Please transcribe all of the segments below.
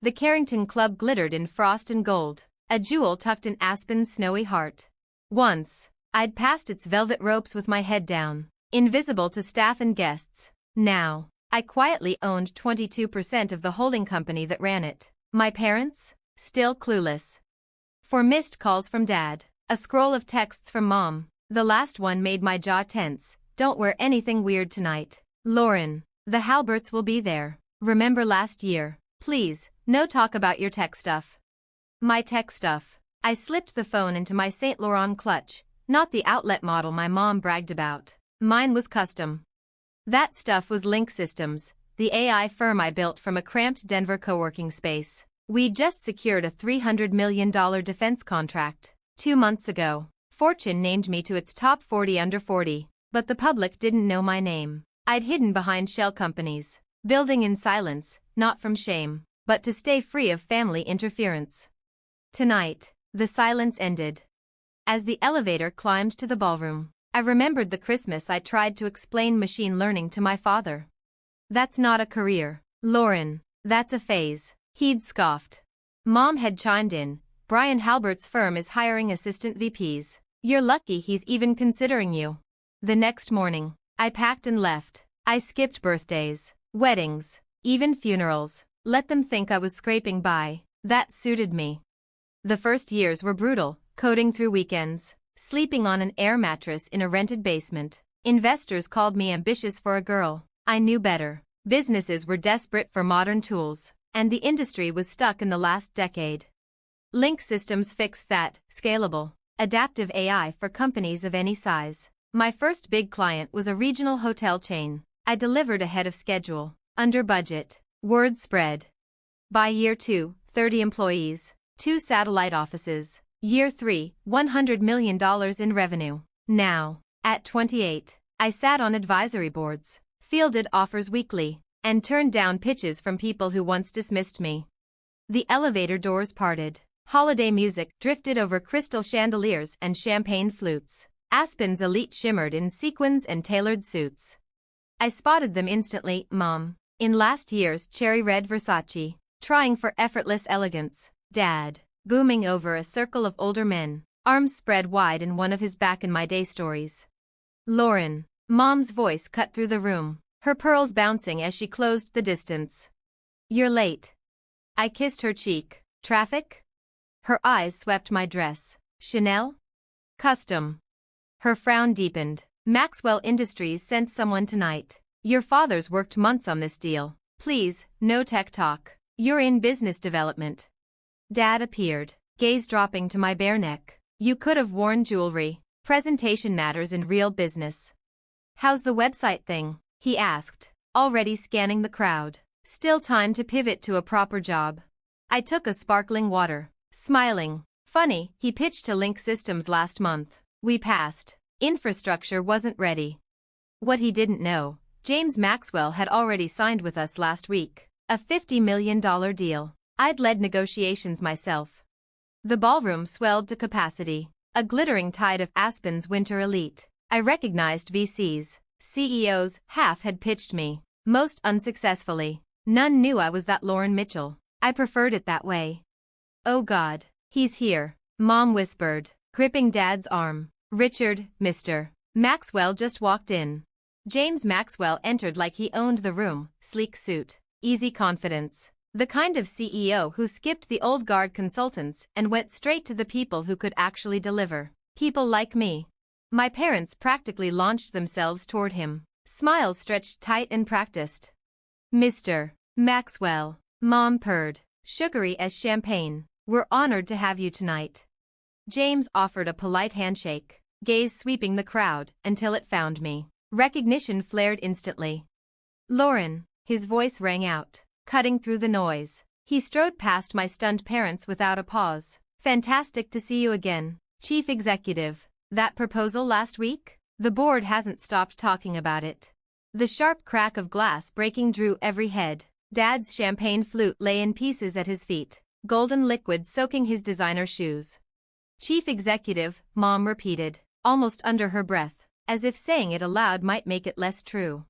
The Carrington Club glittered in frost and gold, a jewel tucked in Aspen's snowy heart. Once, I'd passed its velvet ropes with my head down, invisible to staff and guests. Now, I quietly owned 22% of the holding company that ran it. My parents? Still clueless. 4 missed calls from Dad, a scroll of texts from Mom. The last one made my jaw tense. Don't wear anything weird tonight, Lauren. The Halberts will be there. Remember last year? Please, no talk about your tech stuff. My tech stuff. I slipped the phone into my Saint Laurent clutch, not the outlet model my mom bragged about. Mine was custom. That stuff was Link Systems, the AI firm I built from a cramped Denver co-working space. We'd just secured a $300 million defense contract 2 months ago. Fortune named me to its top 40 under 40, but the public didn't know my name. I'd hidden behind shell companies, building in silence, not from shame, but to stay free of family interference. Tonight, the silence ended. As the elevator climbed to the ballroom, I remembered the Christmas I tried to explain machine learning to my father. That's not a career, Lauren, that's a phase, he'd scoffed. Mom had chimed in, Brian Halbert's firm is hiring assistant VPs. You're lucky he's even considering you. The next morning, I packed and left. I skipped birthdays, weddings, even funerals. Let them think I was scraping by. That suited me. The first years were brutal, coding through weekends, sleeping on an air mattress in a rented basement. Investors called me ambitious for a girl. I knew better. Businesses were desperate for modern tools, and the industry was stuck in the last decade. Link Systems fixed that, scalable, adaptive AI for companies of any size. My first big client was a regional hotel chain. I delivered ahead of schedule, under budget. Word spread. By year 2, 30 employees, 2 satellite offices. Year 3, $100 million in revenue. Now, at 28, I sat on advisory boards, fielded offers weekly, and turned down pitches from people who once dismissed me. The elevator doors parted. Holiday music drifted over crystal chandeliers and champagne flutes. Aspen's elite shimmered in sequins and tailored suits. I spotted them instantly, Mom. In last year's cherry red Versace, trying for effortless elegance. Dad, booming over a circle of older men, arms spread wide in one of his back in my day stories. Lauren, Mom's voice cut through the room, her pearls bouncing as she closed the distance. You're late. I kissed her cheek. Traffic? Her eyes swept my dress. Chanel? Custom. Her frown deepened. Maxwell Industries sent someone tonight. Your father's worked months on this deal. Please, no tech talk. You're in business development. Dad appeared, gaze dropping to my bare neck. You could have worn jewelry. Presentation matters in real business. How's the website thing? He asked, already scanning the crowd. Still time to pivot to a proper job. I took a sparkling water, smiling. Funny, he pitched to Link Systems last month. We passed. Infrastructure wasn't ready. What he didn't know, James Maxwell had already signed with us last week. A $50 million deal. I'd led negotiations myself. The ballroom swelled to capacity, a glittering tide of Aspen's winter elite. I recognized VCs, CEOs. Half had pitched me, most unsuccessfully. None knew I was that Lauren Mitchell. I preferred it that way. Oh God, he's here, Mom whispered, gripping Dad's arm. Richard, Mr. Maxwell just walked in. James Maxwell entered like he owned the room, sleek suit, easy confidence. The kind of CEO who skipped the old guard consultants and went straight to the people who could actually deliver. People like me. My parents practically launched themselves toward him, smiles stretched tight and practiced. Mr. Maxwell, Mom purred, sugary as champagne. We're honored to have you tonight. James offered a polite handshake, gaze sweeping the crowd until it found me. Recognition flared instantly. Lauren, his voice rang out, cutting through the noise. He strode past my stunned parents without a pause. Fantastic to see you again, Chief Executive. That proposal last week? The board hasn't stopped talking about it. The sharp crack of glass breaking drew every head. Dad's champagne flute lay in pieces at his feet, golden liquid soaking his designer shoes. Chief Executive, Mom repeated, almost under her breath, as if saying it aloud might make it less true.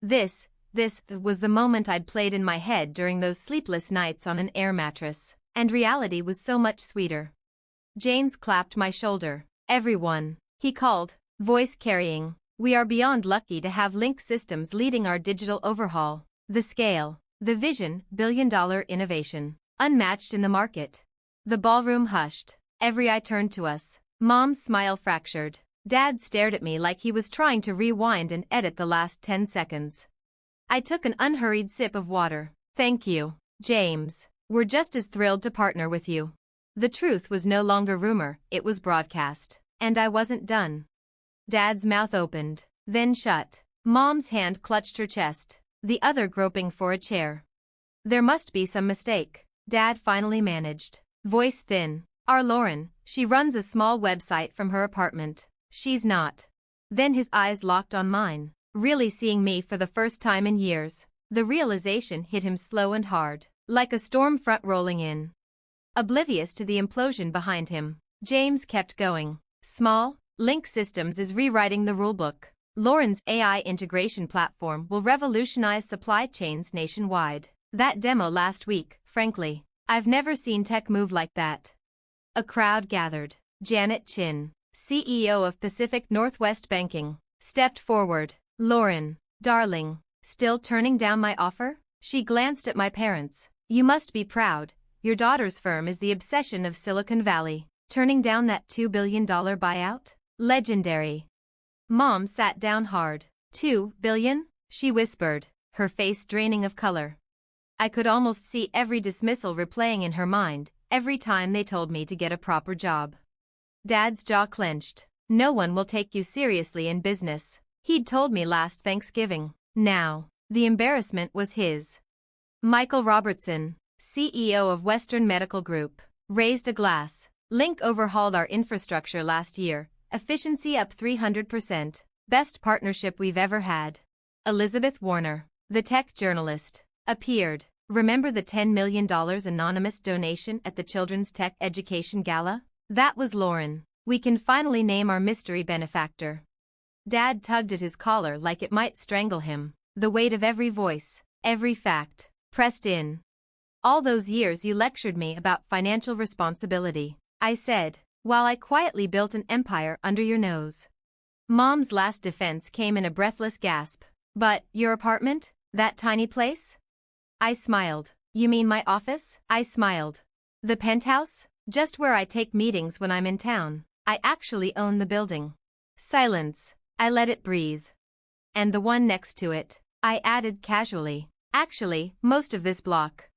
This This was the moment I'd played in my head during those sleepless nights on an air mattress, and reality was so much sweeter. James clapped my shoulder. "Everyone," he called, voice carrying. "We are beyond lucky to have Link Systems leading our digital overhaul. The scale, the vision, billion-dollar innovation, unmatched in the market." The ballroom hushed. Every eye turned to us. Mom's smile fractured. Dad stared at me like he was trying to rewind and edit the last 10 seconds. I took an unhurried sip of water. "Thank you, James. We're just as thrilled to partner with you." The truth was no longer rumor, it was broadcast. And I wasn't done. Dad's mouth opened, then shut. Mom's hand clutched her chest, the other groping for a chair. "There must be some mistake," Dad finally managed, voice thin. "Our Lauren, she runs a small website from her apartment. She's not." Then his eyes locked on mine, really seeing me for the first time in years. The realization hit him slow and hard, like a storm front rolling in. Oblivious to the implosion behind him, James kept going. "Small, Link Systems is rewriting the rulebook. Lauren's AI integration platform will revolutionize supply chains nationwide. That demo last week, frankly, I've never seen tech move like that." A crowd gathered. Janet Chin, CEO of Pacific Northwest Banking, stepped forward. "Lauren, darling, still turning down my offer?" She glanced at my parents. "You must be proud. Your daughter's firm is the obsession of Silicon Valley. Turning down that $2 billion buyout? Legendary." Mom sat down hard. $2 billion? She whispered, her face draining of color. I could almost see every dismissal replaying in her mind, every time they told me to get a proper job. Dad's jaw clenched. "No one will take you seriously in business," he'd told me last Thanksgiving. Now, the embarrassment was his. Michael Robertson, CEO of Western Medical Group, raised a glass. "Link overhauled our infrastructure last year, efficiency up 300%, best partnership we've ever had." Elizabeth Warner, the tech journalist, appeared. "Remember the $10 million anonymous donation at the Children's Tech Education Gala? That was Lauren. We can finally name our mystery benefactor." Dad tugged at his collar like it might strangle him. The weight of every voice, every fact, pressed in. "All those years you lectured me about financial responsibility," I said, "while I quietly built an empire under your nose." Mom's last defense came in a breathless gasp. "But, your apartment? That tiny place?" I smiled. "You mean my office?" I smiled. "The penthouse? Just where I take meetings when I'm in town. I actually own the building." Silence. I let it breathe. "And the one next to it," I added casually. "Actually, most of this block."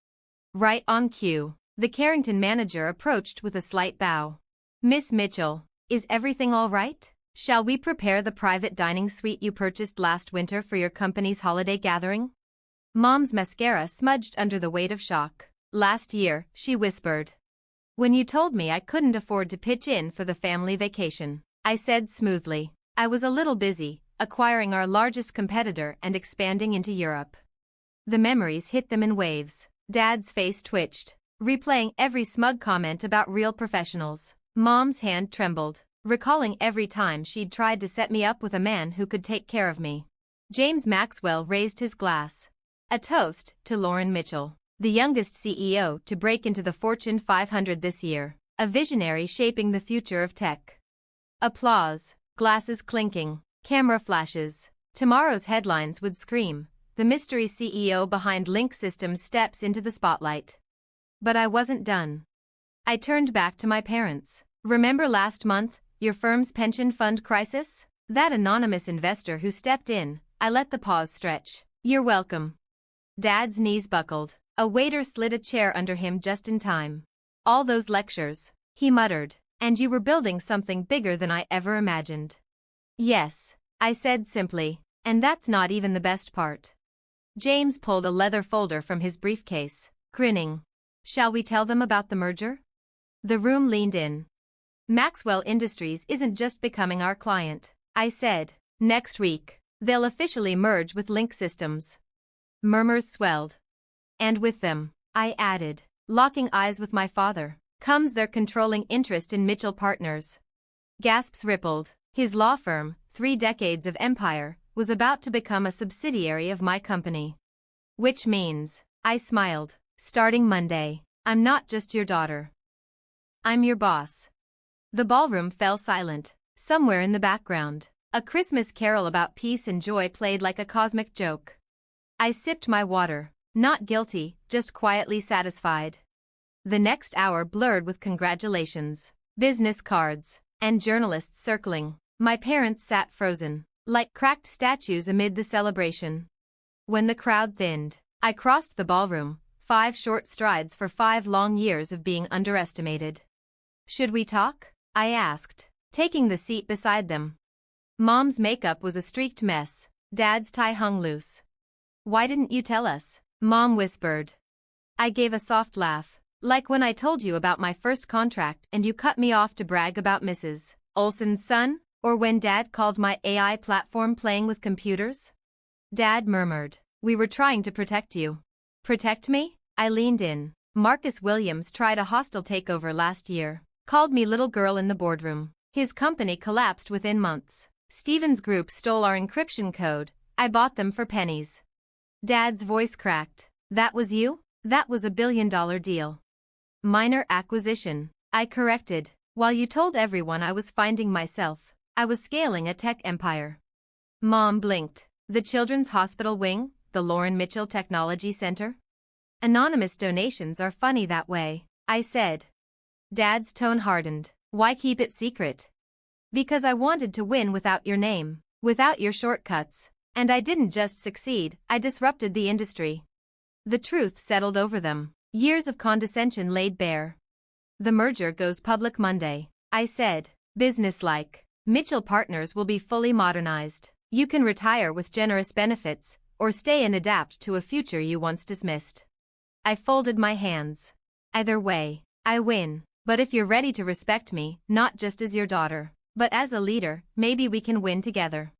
Right on cue, the Carrington manager approached with a slight bow. "Miss Mitchell, is everything all right? Shall we prepare the private dining suite you purchased last winter for your company's holiday gathering?" Mom's mascara smudged under the weight of shock. "Last year," she whispered. "When you told me I couldn't afford to pitch in for the family vacation," I said smoothly. "I was a little busy, acquiring our largest competitor and expanding into Europe." The memories hit them in waves. Dad's face twitched, replaying every smug comment about real professionals. Mom's hand trembled, recalling every time she'd tried to set me up with a man who could take care of me. James Maxwell raised his glass. A toast to Lauren Mitchell, the youngest CEO to break into the Fortune 500 this year, a visionary shaping the future of tech. Applause, glasses clinking, camera flashes. Tomorrow's headlines would scream, "The mystery CEO behind Link Systems steps into the spotlight." But I wasn't done. I turned back to my parents. "Remember last month, your firm's pension fund crisis? That anonymous investor who stepped in," I let the pause stretch. "You're welcome." Dad's knees buckled. A waiter slid a chair under him just in time. "All those lectures," he muttered, "and you were building something bigger than I ever imagined." "Yes," I said simply, "and that's not even the best part." James pulled a leather folder from his briefcase, grinning. "Shall we tell them about the merger?" The room leaned in. "Maxwell Industries isn't just becoming our client," I said. "Next week, they'll officially merge with Link Systems." Murmurs swelled. "And with them," I added, locking eyes with my father, "comes their controlling interest in Mitchell Partners." Gasps rippled. His law firm, 3 decades of empire, was about to become a subsidiary of my company. Which means, I smiled, starting Monday, I'm not just your daughter. I'm your boss. The ballroom fell silent. Somewhere in the background, a Christmas carol about peace and joy played like a cosmic joke. I sipped my water, not guilty, just quietly satisfied. The next hour blurred with congratulations, business cards, and journalists circling. My parents sat frozen, like cracked statues amid the celebration. When the crowd thinned, I crossed the ballroom, 5 short strides for 5 long years of being underestimated. Should we talk? I asked, taking the seat beside them. Mom's makeup was a streaked mess, Dad's tie hung loose. Why didn't you tell us? Mom whispered. I gave a soft laugh, like when I told you about my first contract and you cut me off to brag about Mrs. Olson's son, or when Dad called my AI platform playing with computers. Dad murmured, we were trying to protect you. Protect me? I leaned in. Marcus Williams tried a hostile takeover last year, called me little girl in the boardroom. His company collapsed within months. Stevens Group stole our encryption code. I bought them for pennies. Dad's voice cracked. That was you? That was a billion-dollar deal. Minor acquisition, I corrected. While you told everyone I was finding myself, I was scaling a tech empire. Mom blinked. The Children's Hospital Wing, the Lauren Mitchell Technology Center? Anonymous donations are funny that way, I said. Dad's tone hardened. Why keep it secret? Because I wanted to win without your name, without your shortcuts. And I didn't just succeed, I disrupted the industry. The truth settled over them. Years of condescension laid bare. The merger goes public Monday, I said, businesslike. Mitchell Partners will be fully modernized. You can retire with generous benefits, or stay and adapt to a future you once dismissed. I folded my hands. Either way, I win. But if you're ready to respect me, not just as your daughter, but as a leader, maybe we can win together.